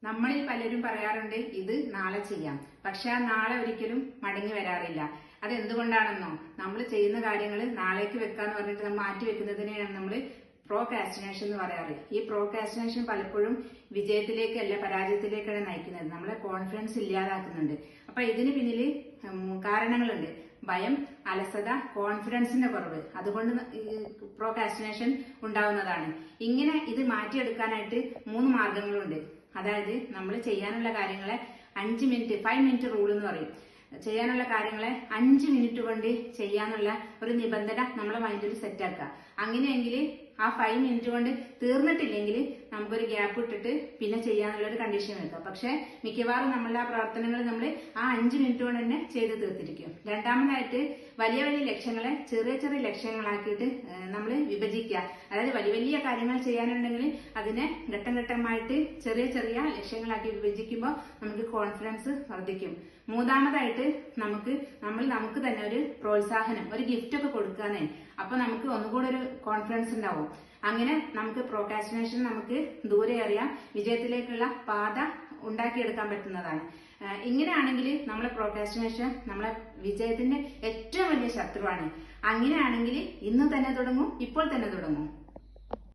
നമ്മളിൽ പലരും പറയാറുണ്ട് ഇത് നാളെ ചെയ്യാം. പക്ഷെ ആ നാളെ ഒരിക്കലും മടങ്ങി വരാറില്ല. അതെന്തുകൊണ്ടാണെന്നോ, നമ്മൾ ചെയ്യുന്ന കാര്യങ്ങൾ നാളേക്ക് വെക്കാന്ന് പറഞ്ഞിട്ട് നമ്മൾ മാറ്റി വെക്കുന്നതിനെയാണ് നമ്മൾ പ്രോക്രാസ്റ്റിനേഷൻ എന്ന് പറയാറ്. ഈ പ്രോക്രാസ്റ്റിനേഷൻ പലപ്പോഴും വിജയത്തിലേക്കല്ല പരാജയത്തിലേക്കാണ് നയിക്കുന്നത്. നമ്മളെ കോൺഫിഡൻസ് ഇല്ലാതാക്കുന്നുണ്ട്. അപ്പൊ ഇതിന് പിന്നിൽ കാരണങ്ങളുണ്ട്. ഭയം, അലസത, കോൺഫിഡൻസിന്റെ കുറവ്. അതുകൊണ്ട് പ്രോക്രാസ്റ്റിനേഷൻ ഉണ്ടാവുന്നതാണ്. ഇങ്ങനെ ഇത് മാറ്റിയെടുക്കാനായിട്ട് 3 മാർഗങ്ങളുണ്ട്. അതായത് നമ്മൾ ചെയ്യാനുള്ള കാര്യങ്ങളെ 5 മിനിറ്റ് 5 മിനിറ്റ് റൂൾ എന്ന് പറയും. ചെയ്യാനുള്ള കാര്യങ്ങളെ 5 മിനിറ്റ് കൊണ്ട് ചെയ്യാനുള്ള ഒരു നിബന്ധന നമ്മളെ മൈൻഡിൽ സെറ്റാക്കുക. അങ്ങനെയെങ്കിൽ ആ 5 മിനിറ്റ് കൊണ്ട് തീർന്നിട്ടില്ലെങ്കിൽ നമുക്കൊരു ഗ്യാപ്പ് ഇട്ടിട്ട് പിന്നെ ചെയ്യാനുള്ള ഒരു കണ്ടീഷൻ വെക്കാം. പക്ഷെ മിക്കവാറും നമ്മളുടെ ആ പ്രവർത്തനങ്ങൾ നമ്മൾ ആ 5 മിനിറ്റ് കൊണ്ട് തന്നെ ചെയ്ത് തീർത്തിരിക്കും. രണ്ടാമതായിട്ട് വലിയ വലിയ ലക്ഷ്യങ്ങളെ ചെറിയ ചെറിയ ലക്ഷ്യങ്ങളാക്കിയിട്ട് നമ്മൾ വിഭജിക്കുക. അതായത് വലിയ വലിയ കാര്യങ്ങൾ ചെയ്യാനുണ്ടെങ്കിൽ അതിനെ ഘട്ടം ഘട്ടമായിട്ട് ചെറിയ ചെറിയ ലക്ഷ്യങ്ങളാക്കി വിഭജിക്കുമ്പോൾ നമുക്ക് കോൺഫിഡൻസ് വർദ്ധിക്കും. മൂന്നാമതായിട്ട് നമുക്ക് തന്നെ ഒരു പ്രോത്സാഹനം, ഒരു ഗിഫ്റ്റ് ഒക്കെ കൊടുക്കാന്നേ. അപ്പൊ നമുക്ക് ഒന്നുകൂടെ ഒരു കോൺഫിഡൻസ് ഉണ്ടാവും. അങ്ങനെ നമുക്ക് പ്രോക്രാസ്റ്റിനേഷൻ നമുക്ക് ദൂരെ അറിയാം, വിജയത്തിലേക്കുള്ള പാത ഉണ്ടാക്കിയെടുക്കാൻ പറ്റുന്നതാണ്. ഇങ്ങനെയാണെങ്കിൽ നമ്മളെ പ്രോക്രാസ്റ്റിനേഷൻ നമ്മളെ വിജയത്തിന്റെ ഏറ്റവും വലിയ ശത്രുവാണ്. അങ്ങനെയാണെങ്കിൽ ഇന്ന് തന്നെ തുടങ്ങും, ഇപ്പോൾ തന്നെ തുടങ്ങും.